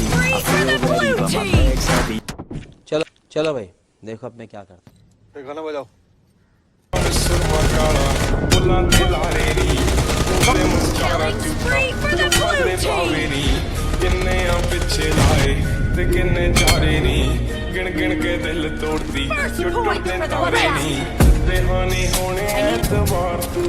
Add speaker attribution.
Speaker 1: spree for the blue team.
Speaker 2: चलो चलो भाई, देखो अब मैं क्या करता हूँ।
Speaker 3: गाना बजाओ।
Speaker 1: Killing spree for the blue team.
Speaker 4: किन्ने पिछे लाए ते किन्ने चारे नी गिन गिन के दिल तोड़ती
Speaker 1: First
Speaker 4: जो
Speaker 1: point
Speaker 4: टूटे
Speaker 1: for the
Speaker 4: तारे
Speaker 1: left.
Speaker 4: नी रेहानी होने एतबार तू